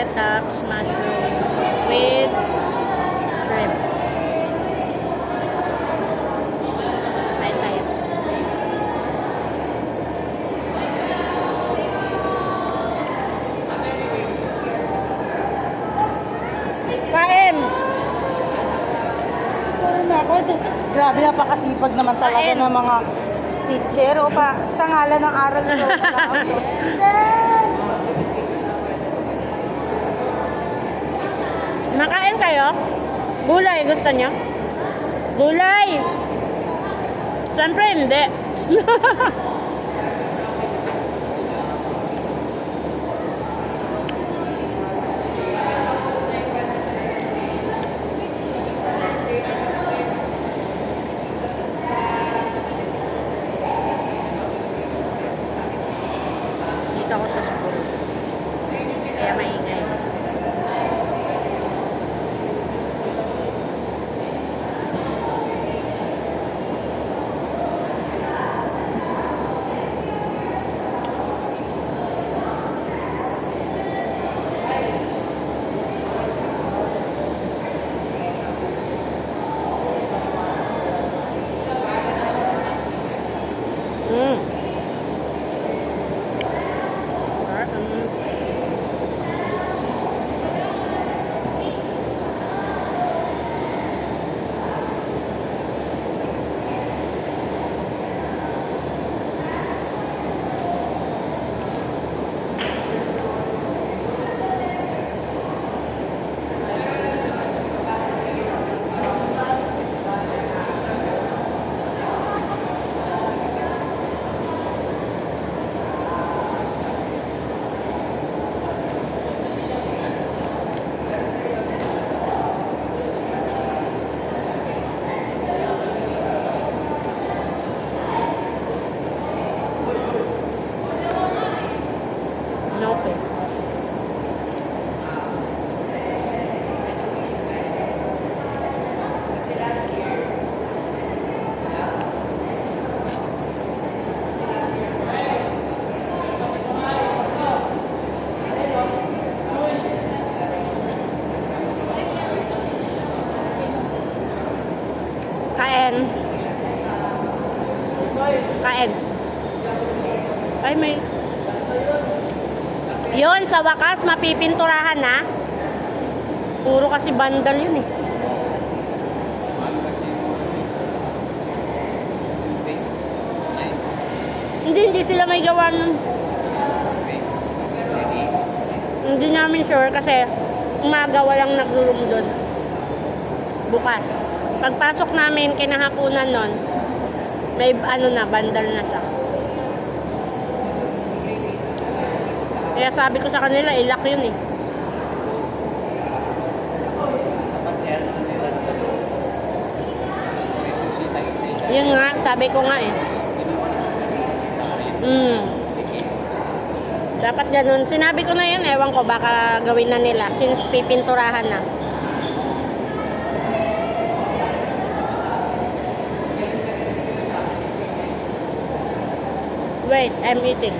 lettuce, mushroom with shrimp. Kain tayo. Kain! Ako, grabe, napakasipag naman talaga Kain. ng mga teacher. O pa, sa ngalan ng aral ko. Makain kayo? Gulay, gusto nyo? Gulay! Siyempre hindi. Dito ako sa school. Kaya maingay. Okay. Kain. Kain. Ay, may... Yun, sa wakas, mapipinturahan na. Puro kasi bandal yun eh. Hindi sila may gawa nun. Hindi namin sure kasi umaga walang nag-room doon. Bukas. Pagpasok namin, kinahapunan nun, may ano na, bandal na siya. Kaya sabi ko sa kanila, ilak yun eh. Yun nga, sabi ko nga eh. Dapat ganun. Sinabi ko na yun, ewan ko, baka gawin na nila since pipinturahan na. Wait, I'm eating.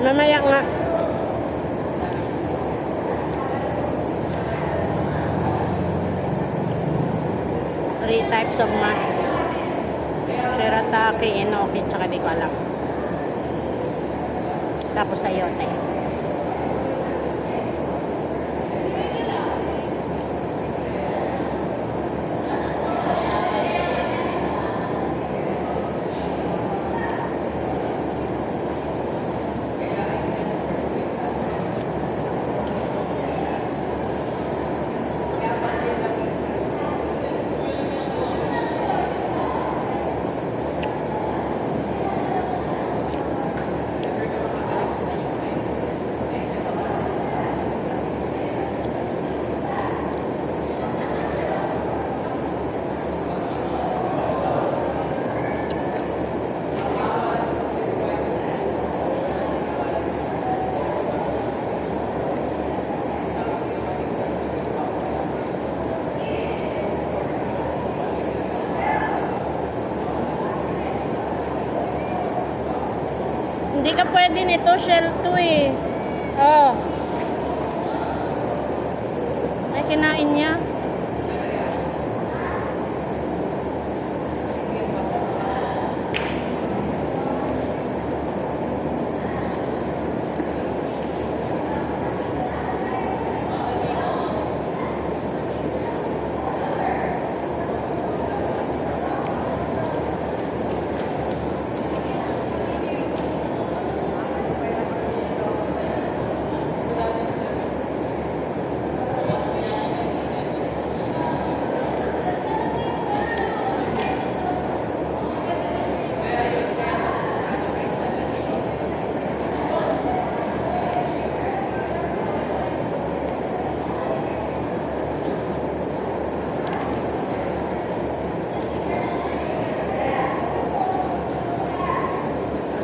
Mamaya nga. Three types of mushroom. Shirataki, enoki, tsaka di ko alam. Tapos sayote. Hindi ka pwede nito, shell to eh. Oh. Ay, kinain niya.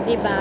Diba?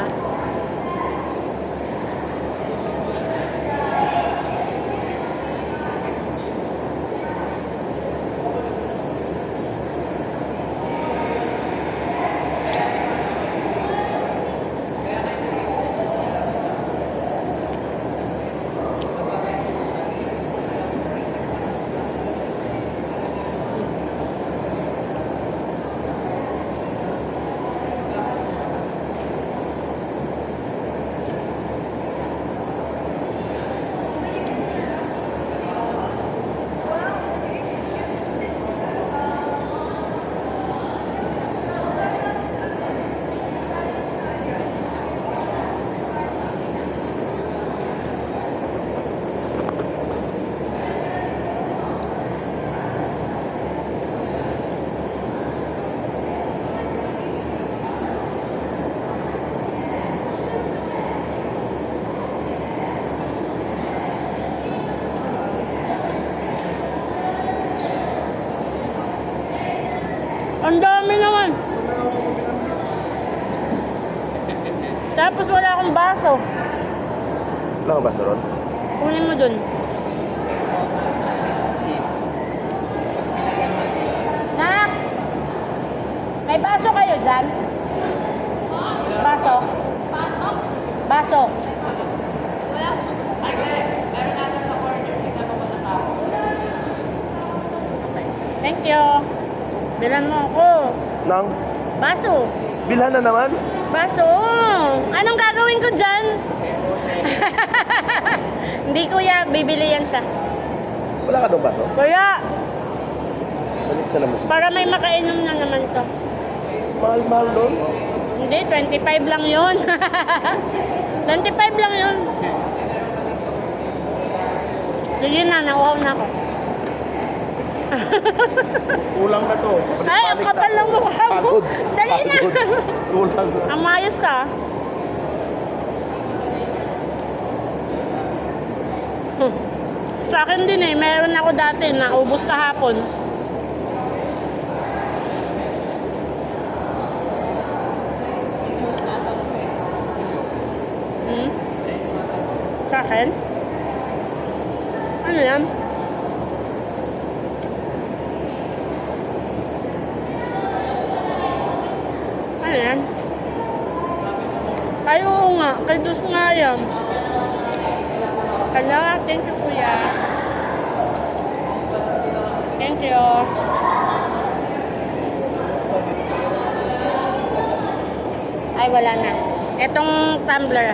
Ang dami naman. Tapos wala akong baso. Wala ka ba sa ron? Kunin mo dun. Nak! May baso kayo dyan? Baso? Baso. Thank you. Bilan mo ako. Nang? Baso. Bilhan na naman? Baso. Anong gagawin ko dyan? Hindi kuya, bibili yan siya. Wala ka doon baso? Kuya, Balik ka naman. para may makainom na naman to. Mahal-mahal doon. Hindi, 25 lang yun. 25 lang yun. Sige na, nauhaw na ako. Kulang na to. Ay, ang kapal lang mukha mo. Pagod. Dali na. Pagod. Kulang na. Amayos ka. Sa akin din eh, meron ako dati na ubos kahapon. Sa akin? Ano yan? Ano yan? Ay, oo nga. Kay Dus nga yan. Hala, thank you kuya. Thank you. Ay, wala na. Etong tumbler.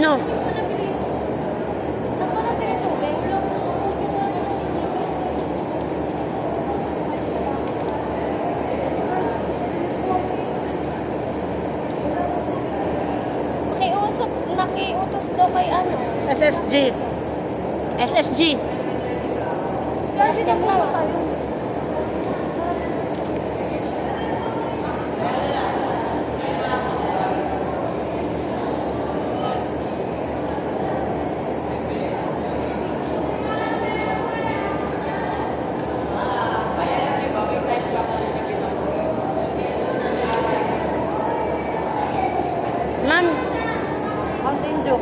No. Saan ko na pinatubig? Nakiutos daw kay ano? SSG. SSG. Sabi niya na tayo. Ma'am, Mountain Dew.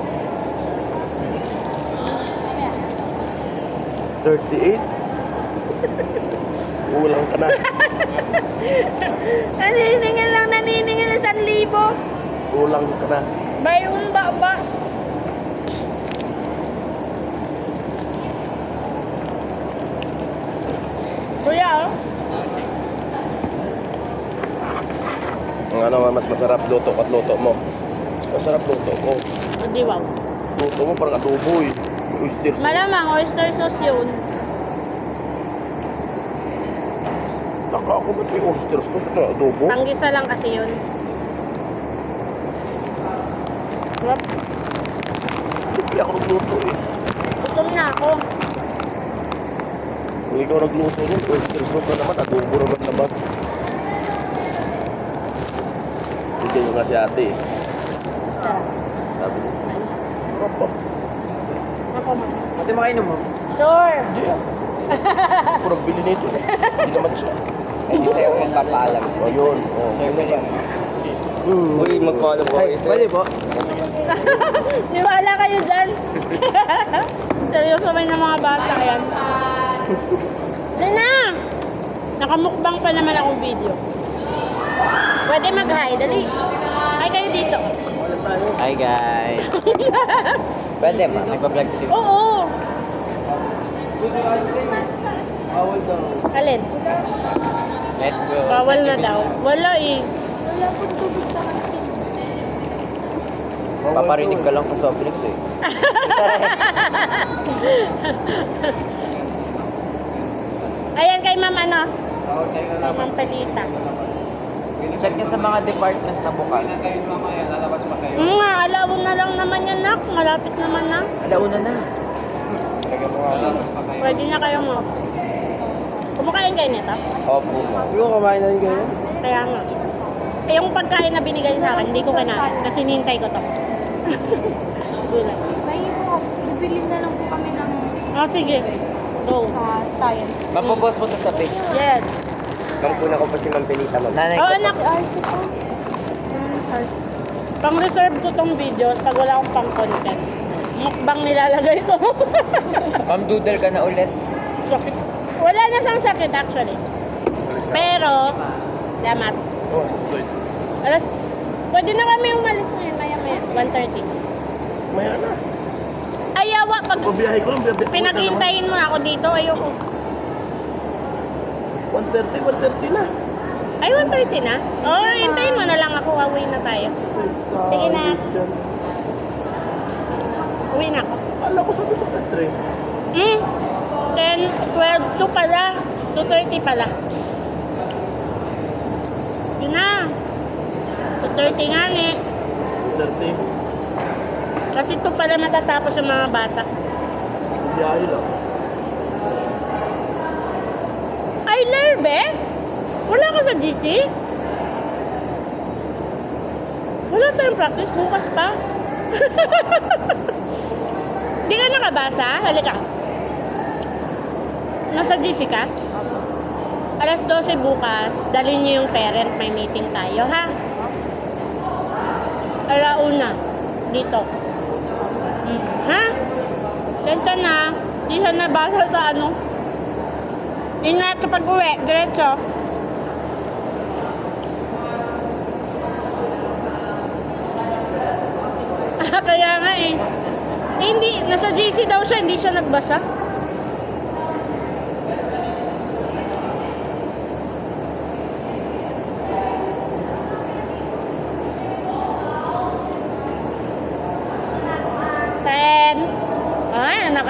38? Kulang ka na. Naniningil lang, naniningil na 1,000. Kulang ka na. Bayon ba? Kuya, oh. Ang ano mas masarap luto at luto mo. Masarap luto ko. Hindi, wow. Luto mo parang adobo eh. Oyster sauce. Malamang, oyster sauce yun. Taka ako ba't may oyster sauce? Ano, adobo? Panggisa lang kasi yun. Sarap. Hindi ako nagluto eh. Gutom na ako. Kung ikaw nagluto nun, oyster sauce na naman, adobo naman labas. Bigyan nyo nga si ate eh. Sarap. Sabi niya, sarap pa. Ako, ma'am. Ate, makainom mo? Sure. Hindi ah. Purang bili nito eh. Hindi naman siya. Hindi sa'yo yung papaalam. O yun. Oh. Sa'yo mo rin. Uy, mag-follow po kayo sir. Pwede po? Niwala kayo dyan. Seryoso may ng mga bata yan. Lina! Nakamukbang pa naman akong video. Pwede mag-hi, dali. Hi kayo dito. Hi guys. Pwede ba? Nagpa-vlog si... Oo. Alin? Let's go. Bawal na daw. Wala eh. Wala pong tubig sa kantin. Paparinig ka lang sa soft drinks eh. Ayan kay ma'am ano? Kay ma'am Palita. Check niya sa mga department na bukas. Nga, alawon na lang naman yan, nak. Malapit naman na. Alauna na. Pwede na kayo mo. Kumakain kayo nito? Opo mo. Hindi ko kumain na rin kayo. Kaya nga. Eh, yung pagkain na binigay sa akin, hindi ko kinain. Kasi nintay ko to. Gulay. May po, bibili na lang po kami ng Oh, sige. Go. science. Mapopost mo to sa page. Yes. Kampuna ko pa si Ma'am Pelita, ma'am. Nanay Oh, ko anak. RC po. Pang-reserve ko tong videos pag wala akong pang-content. Mukbang nilalagay ko. Ma'am, doodle ka na ulit. Sakit. Wala na siyang sakit actually. Pero, damat. Oh, sa food. Alas, pwede na kami umalis ngayon, maya-maya. 1:30. Maya na. Ayawa, pag Pabiyahe ko lang. pinaghintayin mo ako dito, ayoko. 1:30 na. Ay, 1:30 na? Oo, hintayin mo na lang ako. Uwi na tayo. Sige na. Uwi na ako. Alam ko sabi ko na stress. 10, 12, 2 pala. 2:30 pala. Yun na. 2:30 nga ni. 30. Kasi 2 pala matatapos yung mga bata. Biyahe lang. Ay, Lerbe? Wala ka sa GC? Wala tayong practice. Bukas pa. Di ka nakabasa? Halika. Nasa GC ka? Alas 12 bukas, dalhin niyo yung parent. May meeting tayo, ha? Alauna. Dito. Ha? Sensya na. Di siya nabasa sa ano. Ingat kapag uwi. Diretso. Kaya nga eh. Hindi. Nasa GC daw siya. Hindi siya nagbasa.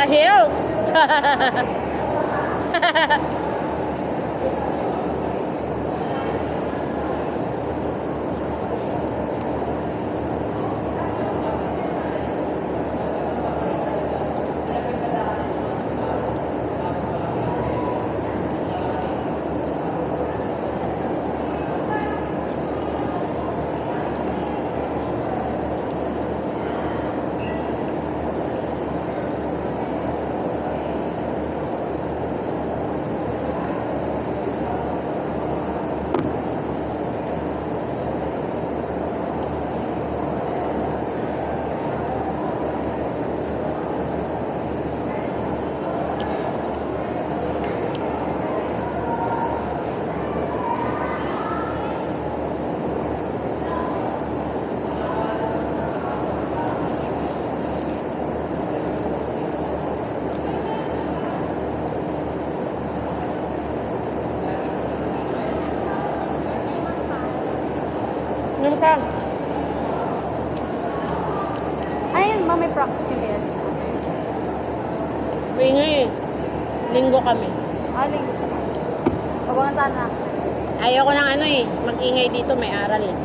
heels. Ano ka? Ayun, ma, may practice yung dance. Wingi. Linggo kami. Aling. Pabangan sana. Ayoko ng ano eh. Mag-ingay dito, may aral eh.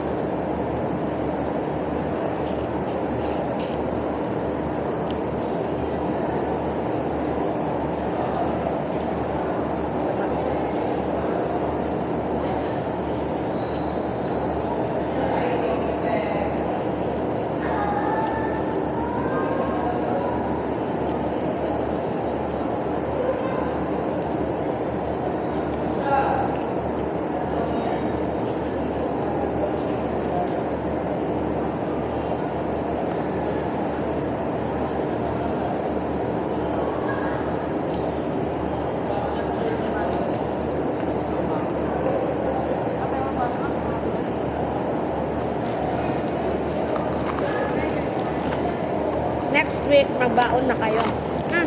Next week, magbaon na kayo. Ha?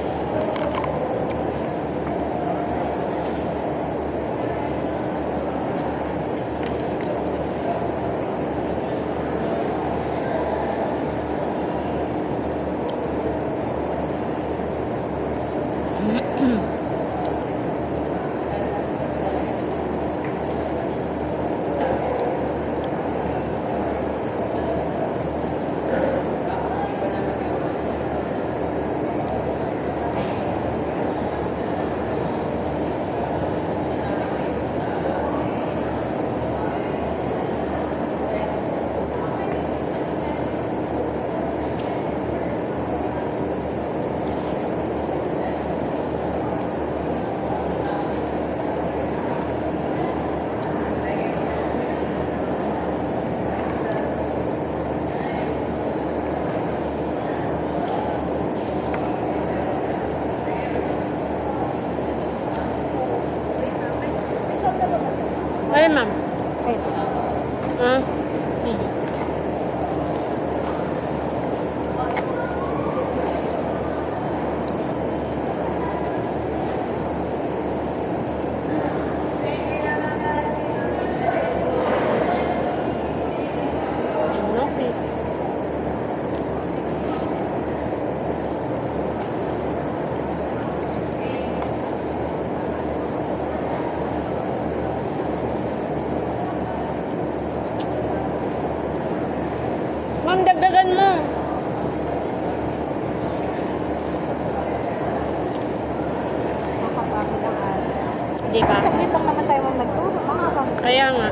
Ay, ma'am. Ah? Okay. Ma'am, dagdagan mo. Makapagod ang araw. Di ba? Saglit lang naman tayo mong nagturo. Makakapagod. Kaya nga.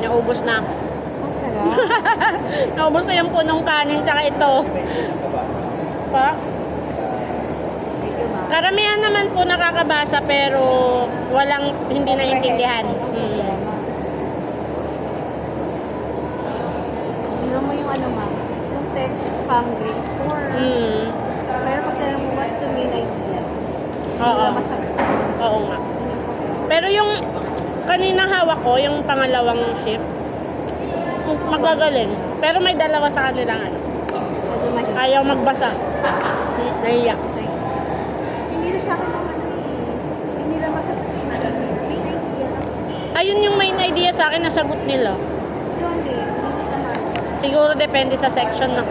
Naubos na. Ang sarap. Naubos na yung punong kanin tsaka ito. Pa? Thank you, ma. Karamihan naman po nakakabasa pero walang hindi naiintindihan. Tingnan mo yung ano, ma. Yung text, hungry. Or, pero pag tinanong mo, what's the main idea? Oo. Hindi masagot. Oo nga. Pero yung kanina hawak ko, yung pangalawang shift, magagaling. Pero may dalawa sa kanilang ano. Medyo mahirap. Ayaw magbasa. Naiyak. Hindi na sa akin naman eh. Hindi na masagot. Main idea lang. Ayun yung main idea sa akin, nasagot nila. Yun din. Hindi naman. Siguro depende sa section na.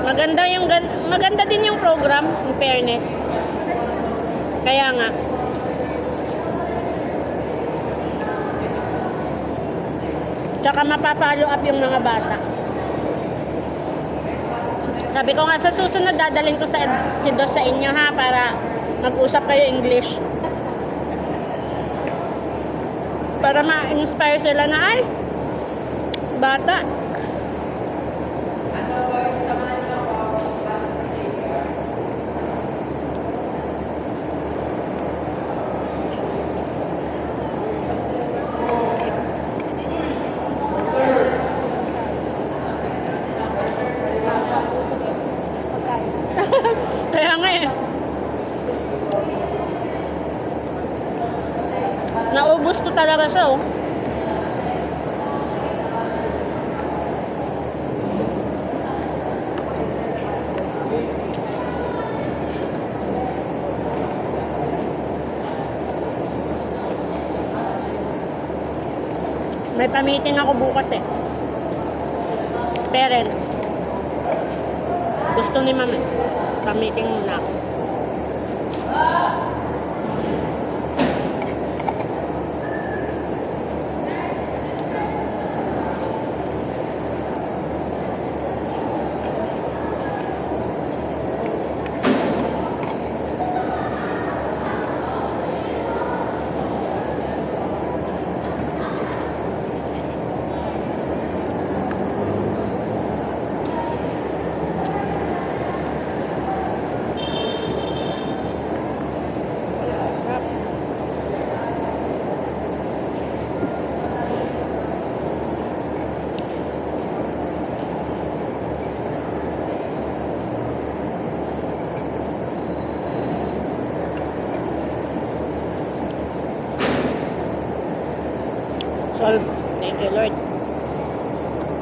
Maganda din yung program, in fairness. Kaya nga. Tsaka mapapollow up yung mga bata. Sabi ko nga sa susunod, dadalhin ko si Dos sa inyo ha, para mag-usap kayo English. Para ma-inspire sila na, ay, bata. Kaya nga eh. Naubos ko talaga siya oh. May pa-meeting ako bukas eh. Parents. Gusto ni mama. Pa-meeting muna ako. Solve. Thank you, Lord.